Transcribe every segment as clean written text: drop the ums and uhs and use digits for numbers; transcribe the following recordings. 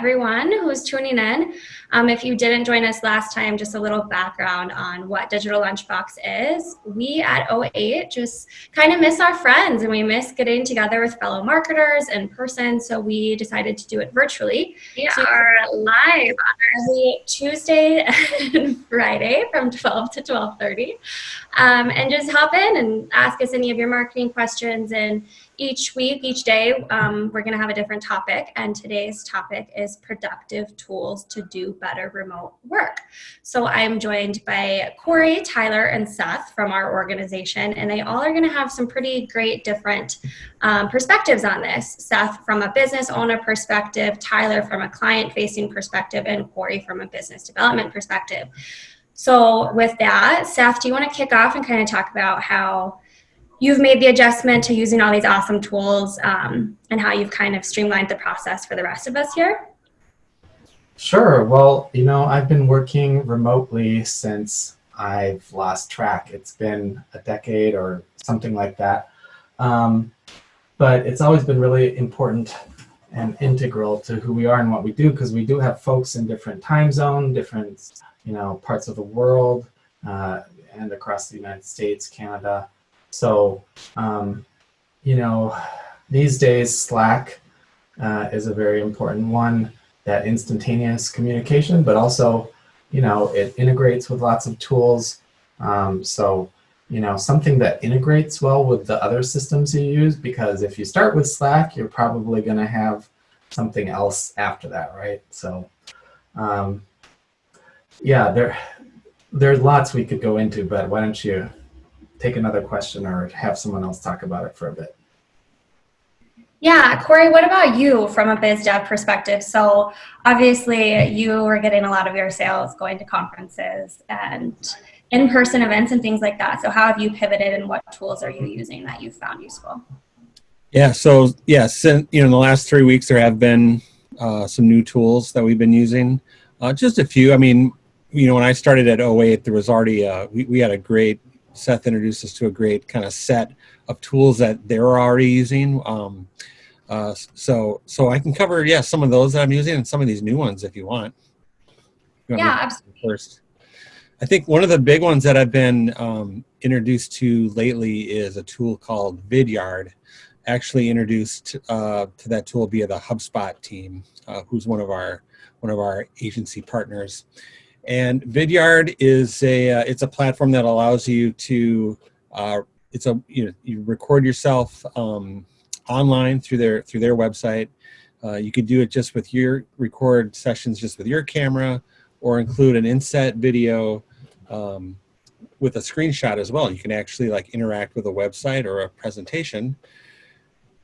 everyone who's tuning in. If you didn't join us last time, just a little background on what Digital Lunchbox is. We at O8 just kind of miss our friends and we miss getting together with fellow marketers in person, so we decided to do it virtually. We are live on every Tuesday and Friday from 12 to 12:30. And just hop in and ask us any of your marketing questions. And each week, each day, we're going to have a different topic. And today's topic is productive tools to do better remote work. So I'm joined by Corey, Tyler, and Seth from our organization. And they all are going to have some pretty great different perspectives on this. Seth from a business owner perspective, Tyler from a client-facing perspective, and Corey from a business development perspective. So with that, Seth, do you want to kick off and kind of talk about how you've made the adjustment to using all these awesome tools and how you've kind of streamlined the process for the rest of us here? Sure. Well, I've been working remotely since I've lost track. It's been a decade or something like that. But it's always been really important and integral to who we are and what we do, because we do have folks in different time zones, different parts of the world, and across the United States, Canada. So, these days Slack is a very important one, that instantaneous communication, but also, it integrates with lots of tools. Something that integrates well with the other systems you use, because if you start with Slack, you're probably going to have something else after that, right? So, there's lots we could go into, but why don't you take another question or have someone else talk about it for a bit? Yeah, Corey, what about you from a biz dev perspective? So obviously you were getting a lot of your sales going to conferences and in-person events and things like that. So how have you pivoted and what tools are you using that you've found useful? Since in the last 3 weeks there have been some new tools that we've been using. Just a few. I mean, when I started at O8, there was already we had a great, Seth introduced us to a great kind of set of tools that they were already using. So I can cover some of those that I'm using and some of these new ones if you want. Absolutely. First, I think one of the big ones that I've been introduced to lately is a tool called Vidyard. Actually introduced to that tool via the HubSpot team, who's one of our agency partners. And Vidyard is it's a platform that allows you to you record yourself online through their website. You could do it just with record sessions just with your camera, or include an inset video with a screenshot as well. You can actually interact with a website or a presentation,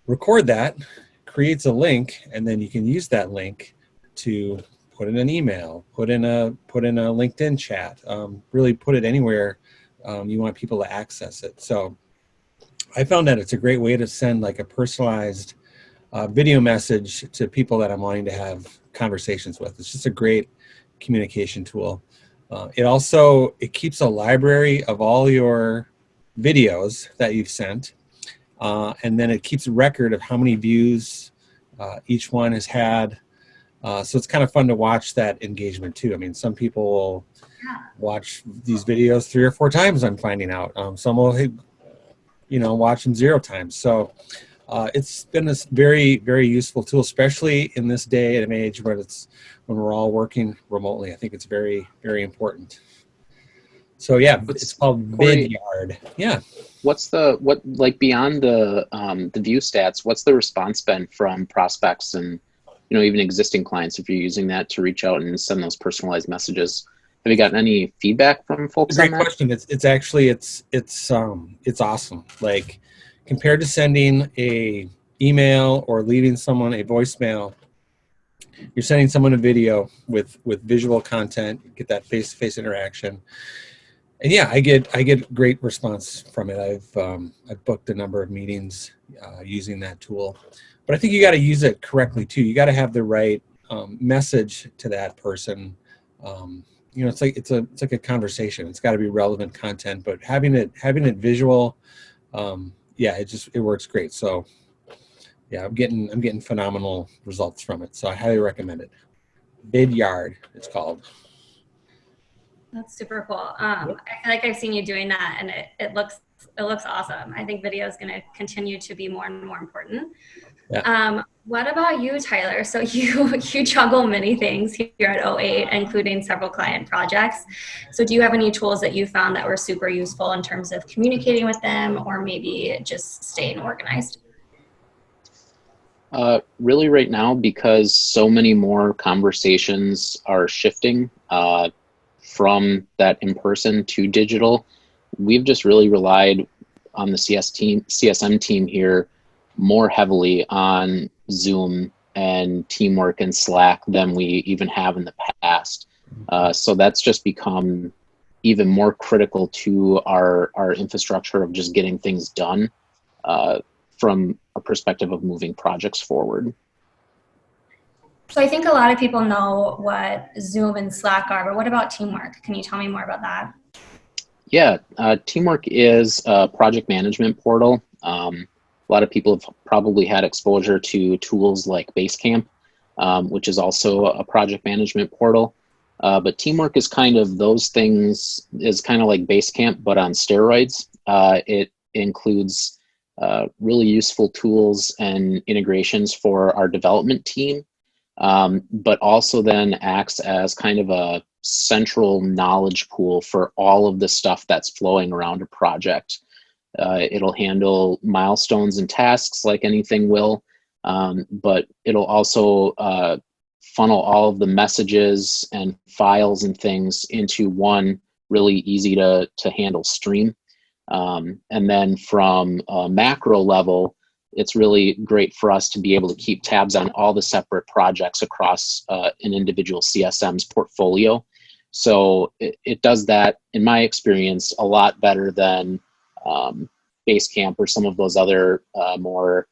record that, creates a link, and then you can use that link to put in an email, put in a LinkedIn chat, really put it anywhere you want people to access it. So I found that it's a great way to send a personalized video message to people that I'm wanting to have conversations with. It's just a great communication tool. It keeps a library of all your videos that you've sent, and then it keeps a record of how many views each one has had. So it's kind of fun to watch that engagement too. I mean, some people will watch these videos 3 or 4 times, I'm finding out. Some will, watch them 0 times. So it's been a very, very useful tool, especially in this day and age when we're all working remotely. I think it's very, very important. So it's called Vidyard. Yeah. Beyond the view stats, what's the response been from prospects and even existing clients, if you're using that to reach out and send those personalized messages? Have you gotten any feedback from folks on that? Great question. It's awesome. Compared to sending a email or leaving someone a voicemail, you're sending someone a video with visual content. You get that face-to-face interaction. And I get great response from it. I've booked a number of meetings using that tool. But I think you got to use it correctly too. You got to have the right message to that person. It's like a conversation. It's got to be relevant content, but having it visual, it works great. So I'm getting phenomenal results from it. So I highly recommend it. Vidyard, it's called. That's super cool. I feel like I've seen you doing that, and it looks awesome. I think video is going to continue to be more and more important. Yeah. What about you, Tyler? So you juggle many things here at O8, including several client projects. So do you have any tools that you found that were super useful in terms of communicating with them, or maybe just staying organized? Really right now, because so many more conversations are shifting from that in-person to digital, we've just really relied on the CSM team here more heavily on Zoom and Teamwork and Slack than we even have in the past. So that's just become even more critical to our infrastructure of just getting things done from a perspective of moving projects forward. So I think a lot of people know what Zoom and Slack are, but what about Teamwork? Can you tell me more about that? Yeah, Teamwork is a project management portal. A lot of people have probably had exposure to tools like Basecamp, which is also a project management portal. But Teamwork is kind of those things, is kind of like Basecamp, but on steroids. It includes really useful tools and integrations for our development team, but also then acts as kind of a central knowledge pool for all of the stuff that's flowing around a project. It'll handle milestones and tasks like anything will, but it'll also funnel all of the messages and files and things into one really easy to handle stream. And then from a macro level, it's really great for us to be able to keep tabs on all the separate projects across an individual CSM's portfolio. So it does that, in my experience, a lot better than Basecamp or some of those other more,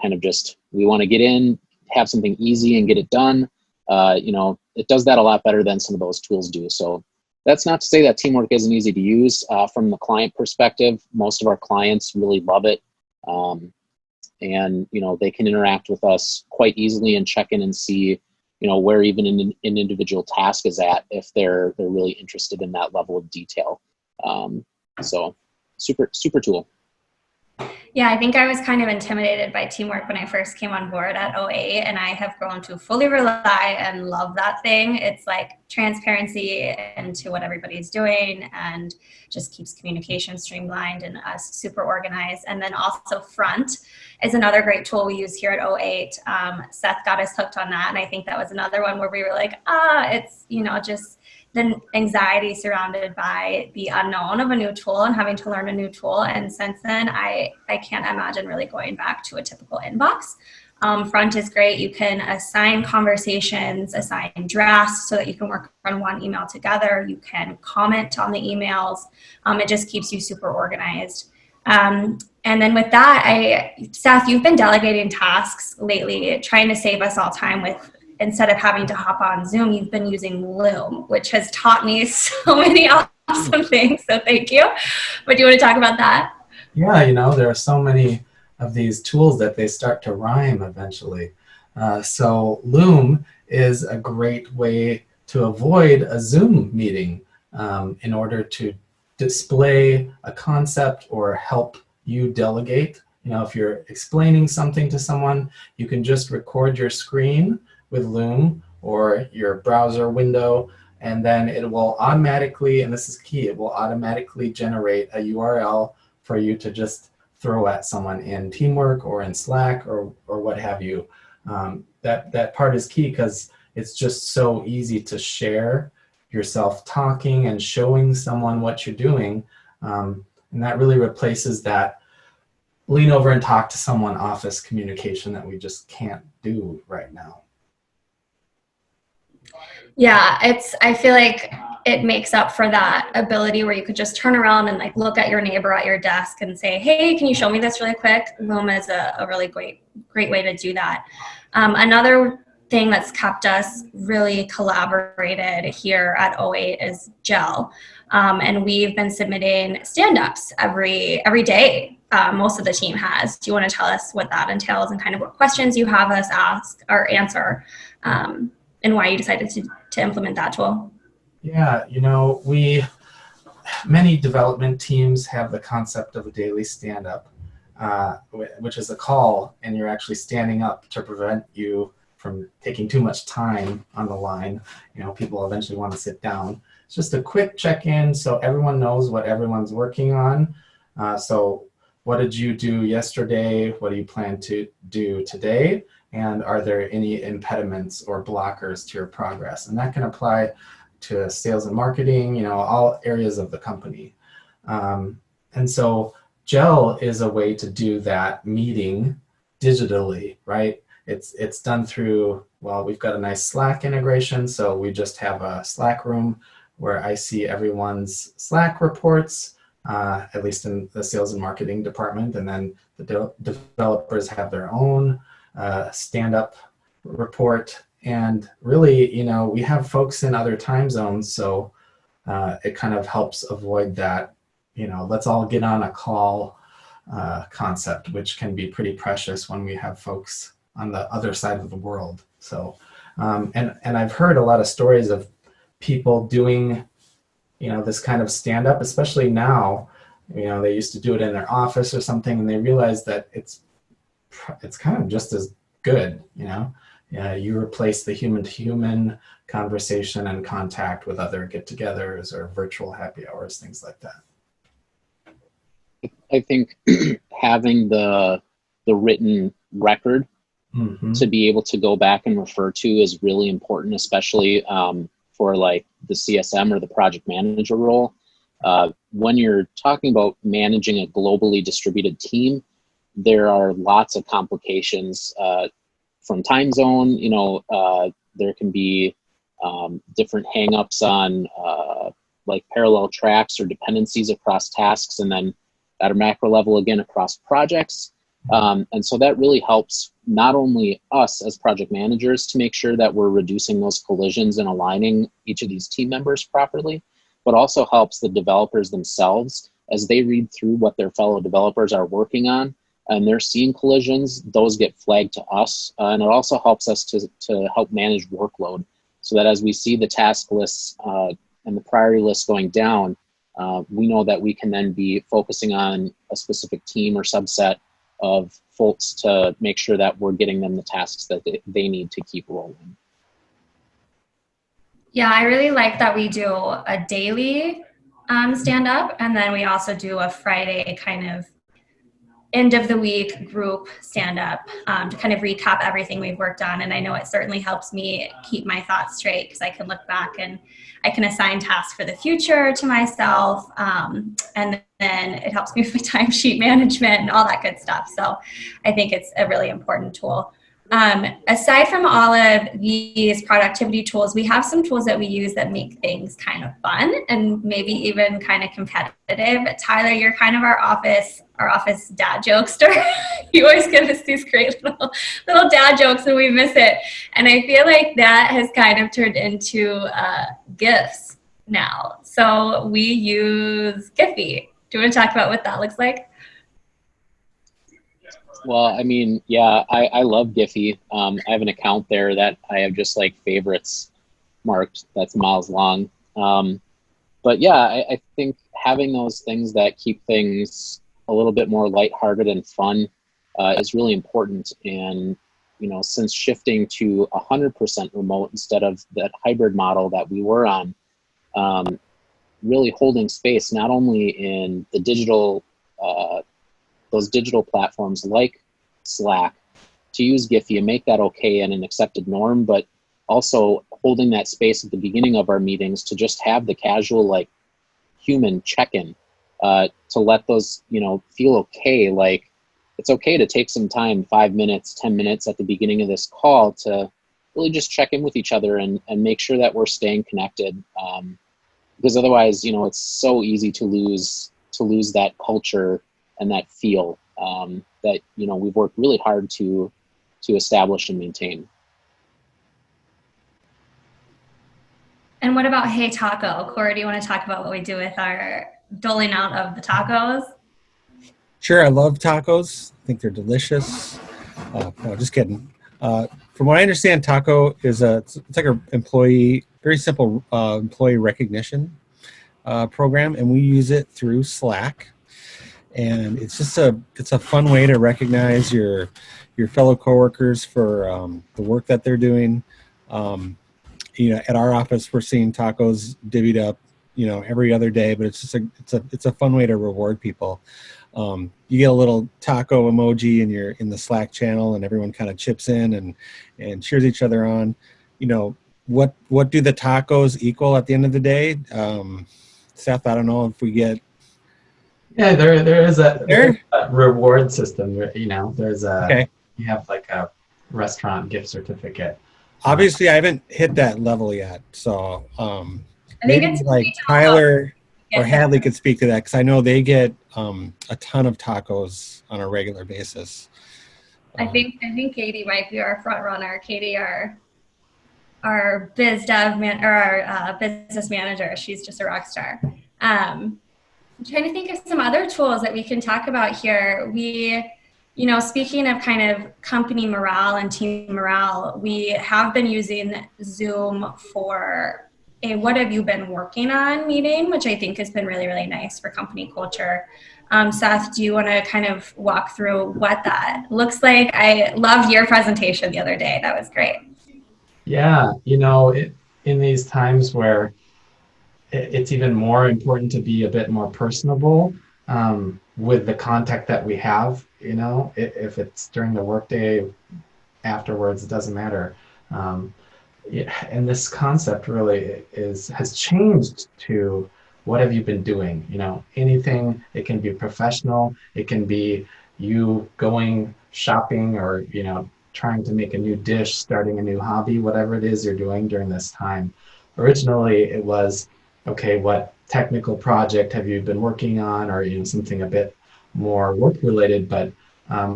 kind of just, we want to get in, have something easy and get it done. It does that a lot better than some of those tools do. So that's not to say that Teamwork isn't easy to use from the client perspective. Most of our clients really love it. And they can interact with us quite easily and check in and see, where even an individual task is at if they're really interested in that level of detail. So super tool. Yeah, I think I was kind of intimidated by Teamwork when I first came on board at O8, and I have grown to fully rely and love that thing. It's like transparency into what everybody's doing and just keeps communication streamlined and us super organized. And then also Front is another great tool we use here at O8. Seth got us hooked on that, and I think that was another one where we were like, it's, just the anxiety surrounded by the unknown of a new tool and having to learn a new tool. And since then, I can't imagine really going back to a typical inbox. Front is great. You can assign conversations, assign drafts so that you can work on one email together. You can comment on the emails. It just keeps you super organized. And then with that, Seth, you've been delegating tasks lately, trying to save us all time with, instead of having to hop on Zoom, you've been using Loom, which has taught me so many awesome things. So thank you. But do you want to talk about that? Yeah, there are so many of these tools that they start to rhyme eventually. So Loom is a great way to avoid a Zoom meeting in order to display a concept or help you delegate. If you're explaining something to someone, you can just record your screen with Loom or your browser window, and then it will automatically, and this is key, it will automatically generate a URL for you to just throw at someone in Teamwork or in Slack or what have you. That part is key because it's just so easy to share yourself talking and showing someone what you're doing, and that really replaces that lean over and talk to someone office communication that we just can't do right now. Yeah, I feel like it makes up for that ability where you could just turn around and look at your neighbor at your desk and say, hey, can you show me this really quick? Loom is a really great way to do that. Another thing that's kept us really collaborated here at O8 is Gel. And we've been submitting stand-ups every day. Most of the team has. Do you want to tell us what that entails and kind of what questions you have us ask or answer? and why you decided to implement that tool. Yeah, many development teams have the concept of a daily stand-up, which is a call, and you're actually standing up to prevent you from taking too much time on the line. People eventually want to sit down. It's just a quick check-in so everyone knows what everyone's working on. So what did you do yesterday? What do you plan to do today? And are there any impediments or blockers to your progress? And that can apply to sales and marketing, all areas of the company. And so Gel is a way to do that meeting digitally, right? It's done through, well, we've got a nice Slack integration. So we just have a Slack room where I see everyone's Slack reports, at least in the sales and marketing department. And then the developers have their own stand-up report. And really, we have folks in other time zones. So it kind of helps avoid that, let's all get on a call concept, which can be pretty precious when we have folks on the other side of the world. So, and I've heard a lot of stories of people doing, this kind of stand-up, especially now. They used to do it in their office or something, and they realized that it's kind of just as good. You replace the human-to-human conversation and contact with other get-togethers or virtual happy hours, things like that. I think having the written record to be able to go back and refer to is really important, especially for like the CSM or the project manager role. When you're talking about managing a globally distributed team, there are lots of complications from time zone. There can be different hangups on like parallel tracks or dependencies across tasks, and then at a macro level again across projects. And so that really helps not only us as project managers to make sure that we're reducing those collisions and aligning each of these team members properly, but also helps the developers themselves as they read through what their fellow developers are working on and they're seeing collisions, those get flagged to us. And it also helps us to help manage workload so that as we see the task lists and the priority lists going down, we know that we can then be focusing on a specific team or subset of folks to make sure that we're getting them the tasks that they need to keep rolling. Yeah, I really like that we do a daily stand-up, and then we also do a Friday kind of end of the week group stand-up to kind of recap everything we've worked on. And I know it certainly helps me keep my thoughts straight because I can look back and I can assign tasks for the future to myself. And then it helps me with my timesheet management and all that good stuff. So I think it's a really important tool. Aside from all of these productivity tools, we have some tools that we use that make things kind of fun and maybe even kind of competitive. Tyler, you're kind of our office dad jokester. You always give us these great little dad jokes and we miss it. And I feel like that has kind of turned into GIFs now. So we use Diffie. Do you want to talk about what that looks like? Well, I mean, yeah, I love Diffie. I have an account there that I have just like favorites marked that's miles long. But yeah, I think having those things that keep things a little bit more lighthearted and fun is really important. And, you know, since shifting to 100% remote instead of that hybrid model that we were on, really holding space not only in the digital those digital platforms like Slack to use Diffie and make that okay and an accepted norm, but also holding that space at the beginning of our meetings to just have the casual, like, human check-in to let those, you know, feel okay. Like, it's okay to take some time, 5 minutes, 10 minutes at the beginning of this call to really just check in with each other and make sure that we're staying connected. Because otherwise, you know, it's so easy to lose that culture and that feel that, you know, we've worked really hard to establish and maintain. And what about Hey Taco? Corey, do you want to talk about what we do with our doling out of the tacos? Sure, I love tacos. I think they're delicious. No, just kidding. From what I understand, Taco is it's like a very simple employee recognition program, and we use it through Slack. And it's a fun way to recognize your fellow coworkers for the work that they're doing. At our office, we're seeing tacos divvied up, every other day, but it's a fun way to reward people. You get a little taco emoji in the Slack channel, and everyone kind of chips in and cheers each other on. What do the tacos equal at the end of the day? Seth, I don't know if we get. Yeah, there's a reward system. There's Okay. You have like a restaurant gift certificate. Obviously, I haven't hit that level yet, so I think maybe it's like Tyler or Hadley could speak to that, because I know they get a ton of tacos on a regular basis. I think Katie might be our front runner. Katie, our biz dev man, or our business manager. She's just a rock star. I'm trying to think of some other tools that we can talk about here. Speaking of kind of company morale and team morale, we have been using Zoom for a "what have you been working on" meeting, which I think has been really, really nice for company culture. Seth, do you want to kind of walk through what that looks like? I loved your presentation the other day. That was great. Yeah, in these times where it's even more important to be a bit more personable with the contact that we have. If it's during the workday, afterwards, it doesn't matter. And this concept really has changed to what have you been doing? Anything. It can be professional. It can be you going shopping, or trying to make a new dish, starting a new hobby, whatever it is you're doing during this time. Originally, it was, okay, what technical project have you been working on, or something a bit more work related, but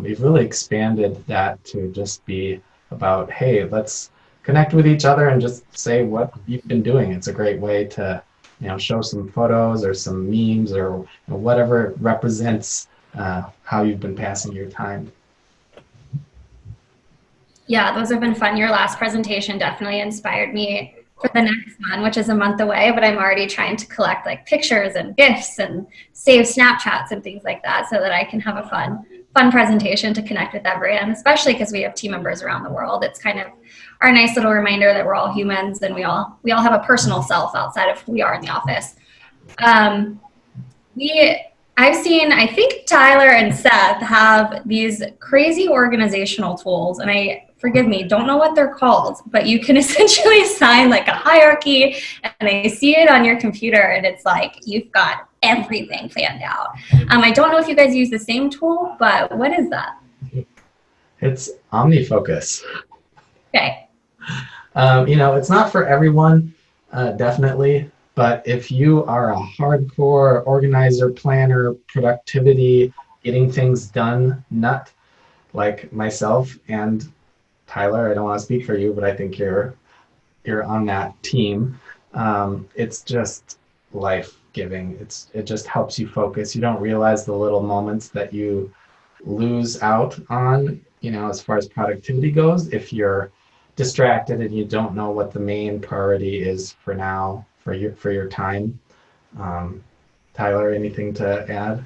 we've really expanded that to just be about, hey, let's connect with each other and just say what you've been doing. It's a great way to show some photos or some memes, or whatever represents how you've been passing your time. Yeah, those have been fun. Your last presentation definitely inspired me for the next one, which is a month away, but I'm already trying to collect like pictures and GIFs and save Snapchats and things like that, so that I can have a fun presentation to connect with everyone, especially because we have team members around the world. It's kind of our nice little reminder that we're all humans, and we all have a personal self outside of who we are in the office. I've seen, I think Tyler and Seth have these crazy organizational tools, and forgive me, don't know what they're called, but you can essentially assign like a hierarchy, and I see it on your computer, and it's like you've got everything planned out. I don't know if you guys use the same tool, but what is that? It's OmniFocus. Okay. It's not for everyone, definitely. But if you are a hardcore organizer, planner, productivity, getting things done nut like myself and Tyler, I don't want to speak for you, but I think you're on that team. It's just life-giving. It just helps you focus. You don't realize the little moments that you lose out on, as far as productivity goes, if you're distracted and you don't know what the main priority is for now, for your time. Tyler, anything to add?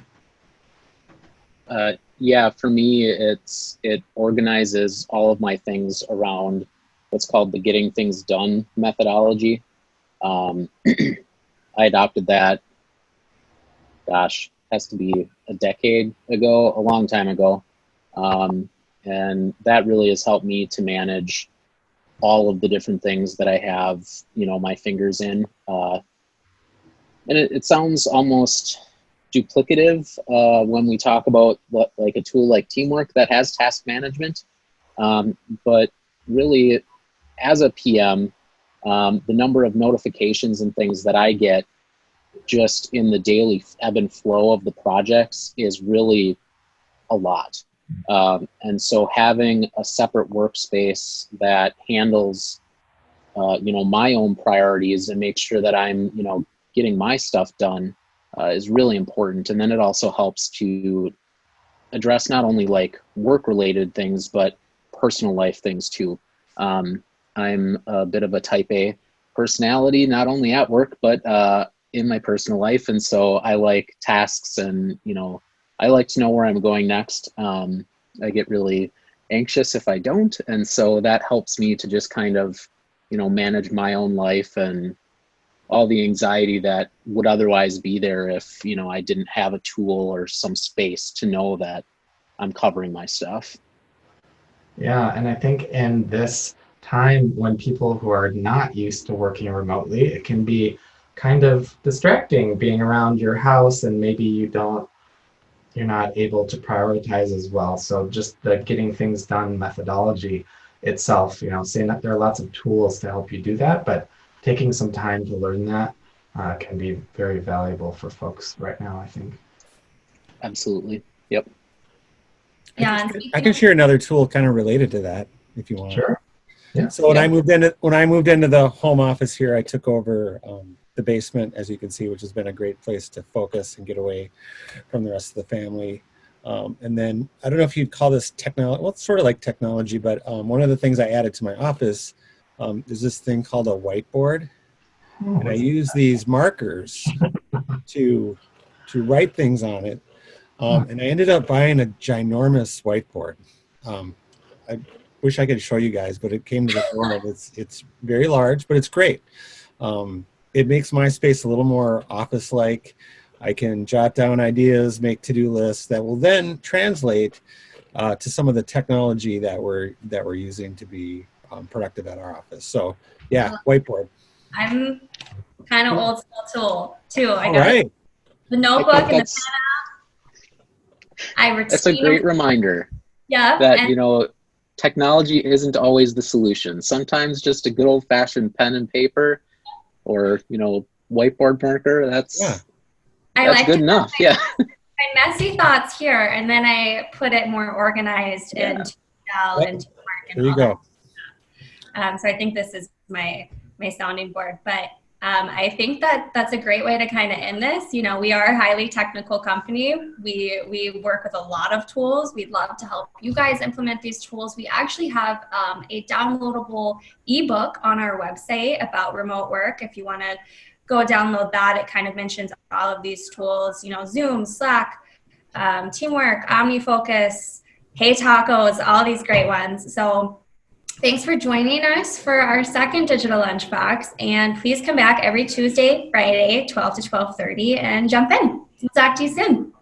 Yeah, for me, it organizes all of my things around what's called the getting things done methodology. I adopted that, has to be a decade ago, a long time ago. And that really has helped me to manage all of the different things that I have, my fingers in. And it sounds almost duplicative when we talk about like a tool like Teamwork that has task management. But really, as a PM, the number of notifications and things that I get just in the daily ebb and flow of the projects is really a lot. And so having a separate workspace that handles, my own priorities and makes sure that I'm, getting my stuff done is really important. And then it also helps to address not only like work-related things, but personal life things too. I'm a bit of a type A personality, not only at work, but in my personal life. And so I like tasks and, I like to know where I'm going next. I get really anxious if I don't. And so that helps me to just kind of, manage my own life and all the anxiety that would otherwise be there if, I didn't have a tool or some space to know that I'm covering my stuff. Yeah, and I think in this time when people who are not used to working remotely, it can be kind of distracting being around your house and maybe you're not able to prioritize as well. So just the getting things done methodology itself, saying that there are lots of tools to help you do that, but taking some time to learn that can be very valuable for folks right now, I think. Absolutely. Yep. Yeah, I can share another tool kind of related to that if you want. Sure. Yeah. So when I moved into the home office here, I took over the basement, as you can see, which has been a great place to focus and get away from the rest of the family. And then I don't know if you'd call this technology. Well, it's sort of like technology, but one of the things I added to my office is this thing called a whiteboard, and I use these markers to write things on it. And I ended up buying a ginormous whiteboard. I wish I could show you guys, but it came to the door and it's very large, but it's great. It makes my space a little more office-like. I can jot down ideas, make to-do lists that will then translate to some of the technology that we're using to be productive at our office. So yeah, whiteboard. I'm kind of old school tool too. I All got right. the notebook and the pen out. That's a great reminder. Yeah. That, technology isn't always the solution. Sometimes just a good old-fashioned pen and paper or, whiteboard marker, that's good enough. Yeah. My messy thoughts here, and then I put it more organized into Excel, into Mark. There you go. So I think this is my sounding board, but I think that's a great way to kind of end this. We are a highly technical company. We work with a lot of tools. We'd love to help you guys implement these tools. We actually have a downloadable ebook on our website about remote work. If you want to go download that, it kind of mentions all of these tools, Zoom, Slack, Teamwork, OmniFocus, Hey Tacos, all these great ones. So thanks for joining us for our second Digital Lunchbox, and please come back every Tuesday, Friday, 12 to 12:30 and jump in. We'll talk to you soon.